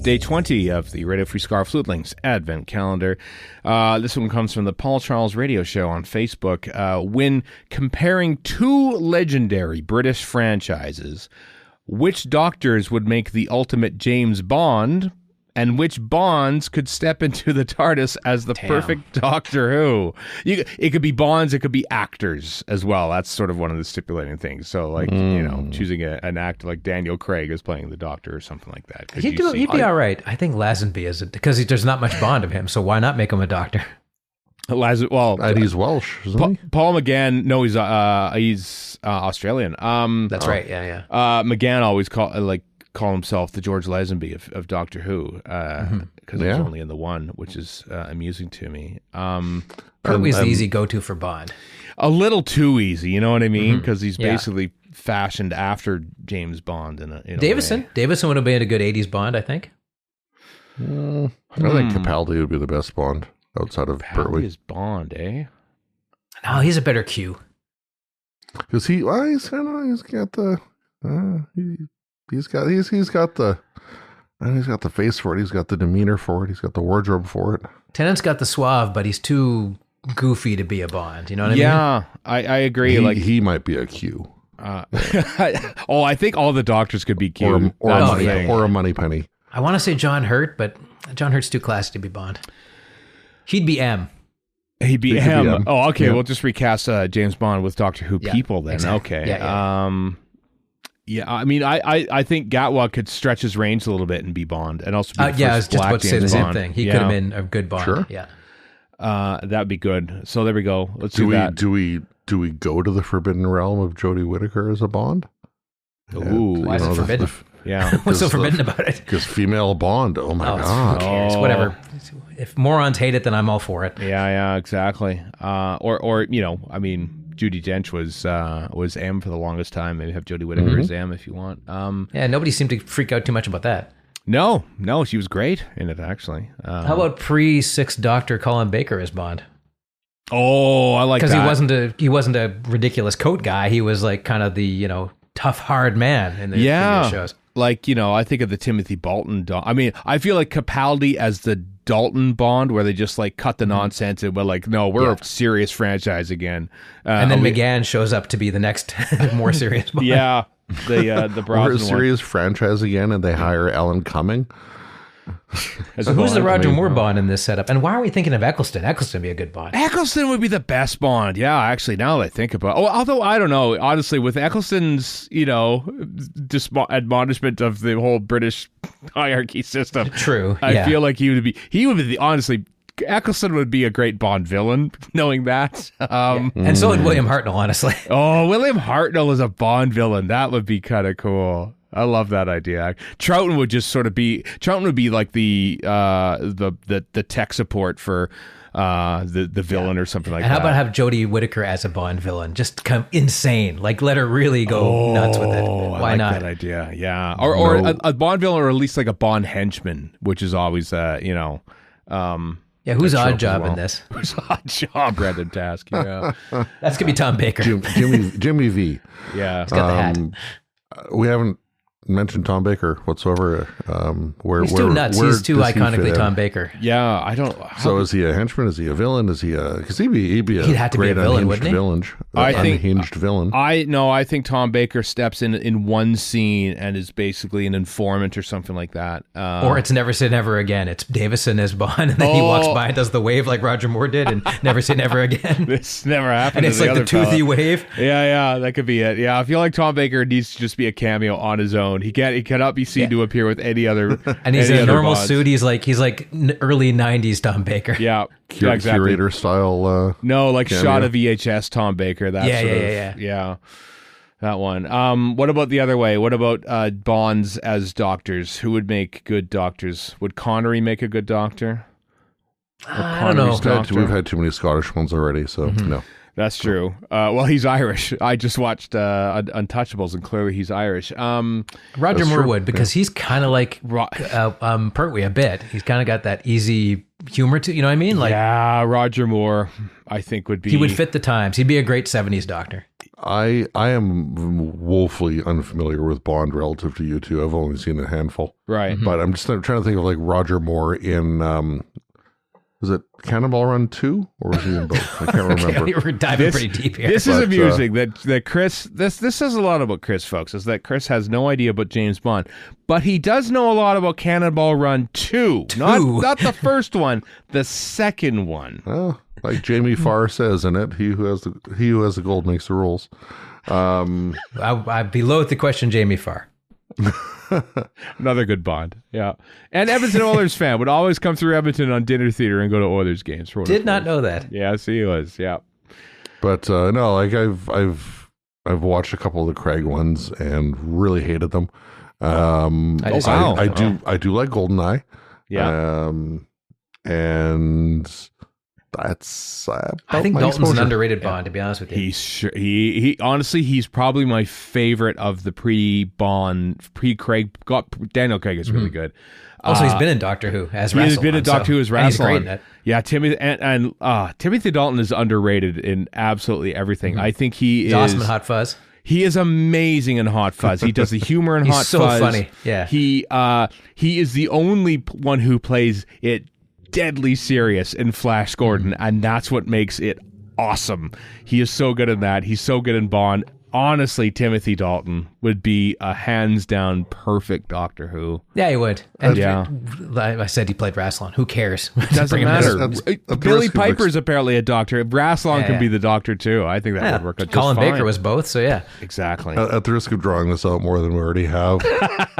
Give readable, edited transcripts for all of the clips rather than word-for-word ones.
It's day 20 of the Radio Free Skaro Flutelings Advent Calendar. This one comes from the Paul Charles Radio Show on Facebook. When comparing two legendary British franchises, which doctors would make the ultimate James Bond, and which Bonds could step into the TARDIS as the perfect Doctor Who? It could be Bonds, it could be actors as well. That's sort of one of the stipulating things. So, like, choosing an actor like Daniel Craig as playing the Doctor or something like that. He'd be all right. I think Lazenby isn't, because there's not much Bond of him, so why not make him a Doctor? And he's Welsh, isn't he? Paul McGann, no, he's Australian. That's right, yeah. McGann always call himself the George Lazenby of Doctor Who, because he's only in the one, which is amusing to me. Probably the easy go-to for Bond. A little too easy, you know what I mean? Because he's basically fashioned after James Bond in a Davison. way. Davison would have been a good 80s Bond, I think. I think Capaldi would be the best Bond outside of Pertwee. Is Bond, eh? No, he's a better Q. Because he's got the face for it. He's got the demeanor for it. He's got the wardrobe for it. Tennant's got the suave, but he's too goofy to be a Bond. You know what I mean? Yeah, I agree. He might be a Q. I think all the doctors could be Q. Or a money penny. I want to say John Hurt, but John Hurt's too classy to be Bond. He'd be M. He'd be M. Oh, okay. Yeah. We'll just recast James Bond with Doctor Who people then. Exactly. Okay. Yeah. I mean, I think Gatwa could stretch his range a little bit and be Bond, and also be the first I was just about to say the James same Bond. thing. He could have been a good Bond. Sure. Yeah. That'd be good. So there we go. Let's do that. Do we go to the forbidden realm of Jodie Whittaker as a Bond? Ooh, Why is it forbidden? What's so forbidden about it? Because female Bond. Oh my God. Who cares? Whatever. If morons hate it, then I'm all for it. Yeah, exactly. Or I mean, Judi Dench was M for the longest time. Maybe have Jodie Whittaker as M if you want. Nobody seemed to freak out too much about that. No, she was great in it actually. How about pre-Sixth Doctor Colin Baker as Bond? Oh, I like that. Because he wasn't a ridiculous coat guy. He was like kind of the tough, hard man in the previous shows. Like, I think of the Timothy Bolton. I mean, I feel like Capaldi as the Dalton Bond, where they just like cut the nonsense and we're like, no, we're a serious franchise again. And then McGann shows up to be the next more serious Bond. Yeah, the We're a Brosnan serious franchise again, and they hire Alan Cumming. So who's the Roger Moore Bond in this setup? And why are we thinking of Eccleston? Eccleston would be a good Bond. Eccleston would be the best Bond. Yeah, actually, now that I think about it. Although, I don't know. Honestly, with Eccleston's, admonishment of the whole British hierarchy system. True. I feel like he would be honestly, Eccleston would be a great Bond villain, knowing that. And so would William Hartnell, honestly. Oh, William Hartnell as a Bond villain. That would be kind of cool. I love that idea. Troughton would just sort of be like the tech support for the villain or something like that. And how about have Jodie Whittaker as a Bond villain? Just come insane. Like, let her really go nuts with it. Why not? That idea. Yeah. Or a Bond villain, or at least like a Bond henchman, which is always who's Odd Job in this? Who's Odd Job? Brandon Task. Yeah. That's gonna be Tom Baker. Jimmy V. Yeah. He's got the hat. We haven't mentioned Tom Baker whatsoever. He's too nuts. He's too iconically Tom Baker. Yeah, I don't. So is he a henchman? Is he a villain? Is he a? Because he'd be a have to great be a villain, unhinged wouldn't he? Unhinged villain. I think Tom Baker steps in one scene and is basically an informant or something like that. Or it's Never Say Never Again. It's Davison as Bond, and then he walks by and does the wave like Roger Moore did, and Never Say Never Again. This never happened. And it's like the toothy wave. Yeah, that could be it. Yeah, I feel like Tom Baker needs to just be a cameo on his own. He cannot be seen to appear with any other. And he's in a normal Bonds. suit. He's like early '90s Tom Baker. Yeah, exactly. Curator style. No, like cameo. shot of VHS Tom Baker. That Yeah. That one. What about the other way? What about Bonds as doctors? Who would make good doctors? Would Connery make a good doctor? I don't know. We've had too many Scottish ones already, so no. That's true. Well, he's Irish. I just watched Untouchables, and clearly he's Irish. Roger Moore would, because he's kind of like Pertwee a bit. He's kind of got that easy humor to, you know what I mean? Like, yeah, Roger Moore, I think would be. He would fit the times. He'd be a great 70s doctor. I am woefully unfamiliar with Bond relative to you two. I've only seen a handful. Right. But I'm just trying to think of like Roger Moore in, was it Cannonball Run 2? Or was he in both? I can't remember. We're diving pretty deep here. This is amusing that Chris, this says a lot about Chris, folks, is that Chris has no idea about James Bond, but he does know a lot about Cannonball Run 2. Not the first one, the second one. Oh, like Jamie Farr says in it, he who has the gold makes the rules. I'd be loath to question Jamie Farr. Another good Bond, yeah. And Edmonton Oilers fan would always come through Edmonton on dinner theater and go to Oilers games. Did not know that. Yes, he was. Yeah, but no, like I've watched a couple of the Craig ones and really hated them. I do like GoldenEye. Yeah, and that's I think Dalton's an underrated Bond, to be honest with you. He honestly, he's probably my favorite of the pre-Craig. Daniel Craig is really good. Also, he's been in Doctor Who as Rassilon. He's been in Doctor Who as Rassilon. He's great in it. Yeah, Timothy Dalton is underrated in absolutely everything. I think he is awesome in Hot Fuzz. He is amazing in Hot Fuzz. He does the humor in Hot Fuzz. He's so funny. Yeah. He is the only one who plays it deadly serious in Flash Gordon, and that's what makes it awesome. He is so good in that. He's so good in Bond. Honestly, Timothy Dalton would be a hands-down perfect Doctor Who. Yeah, he would. And I said he played Rassilon. Who cares? Doesn't matter. Billy Piper's apparently a doctor. Rassilon can be the Doctor too. I think that would work out just Colin fine. Baker was both, so yeah. Exactly. At the risk of drawing this out more than we already have,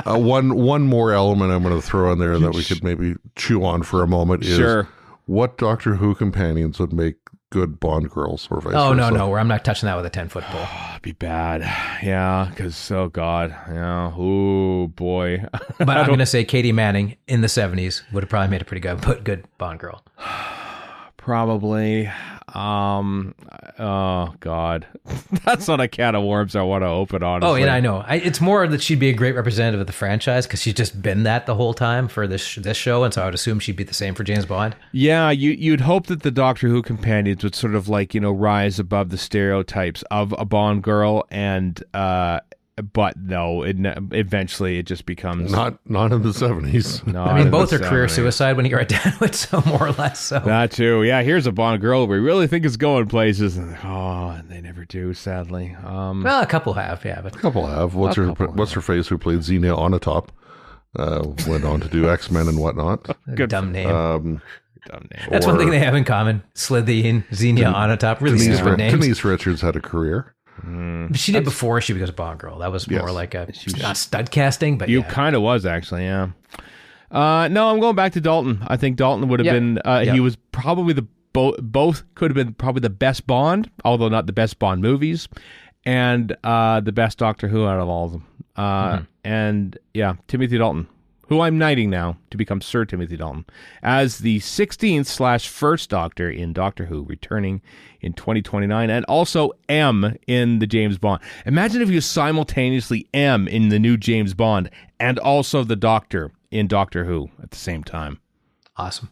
one more element I'm going to throw in there that we could maybe chew on for a moment is what Doctor Who companions would make good Bond girls or vice versa. No, I'm not touching that with a 10-foot pole. It'd be bad. Yeah, because, oh, God. Yeah. Oh, boy. But I'm going to say Katie Manning in the 70s would have probably made a pretty good Bond girl. Probably. Oh, God. That's not a can of worms I want to open, honestly. Oh, yeah, I know. It's more that she'd be a great representative of the franchise because she's just been that the whole time for this show, and so I would assume she'd be the same for James Bond. Yeah, you'd hope that the Doctor Who companions would sort of like, rise above the stereotypes of a Bond girl, and but no, eventually it just becomes not in the 70s. I mean, both are career suicide when you're done with, so more or less. So that too. Yeah, here's a Bond girl we really think is going places, and they never do, sadly. Well, a couple have, yeah, but a couple have. What's her face who played Xenia Onatopp? Went on to do X-Men and whatnot. Good dumb name. Dumb name. That's one thing they have in common. Slitheen, Xenia Onatopp, really stupid names. Denise Richards had a career. She did before she became a Bond girl. That was more like not stud casting, but you kind of was actually, yeah. No, I'm going back to Dalton. I think Dalton would have been. He was probably both could have been probably the best Bond, although not the best Bond movies, and the best Doctor Who out of all of them. And yeah, Timothy Dalton, who I'm knighting now to become Sir Timothy Dalton, as the 16th/1st Doctor in Doctor Who, returning in 2029, and also M in the James Bond. Imagine if you simultaneously M in the new James Bond and also the Doctor in Doctor Who at the same time. Awesome.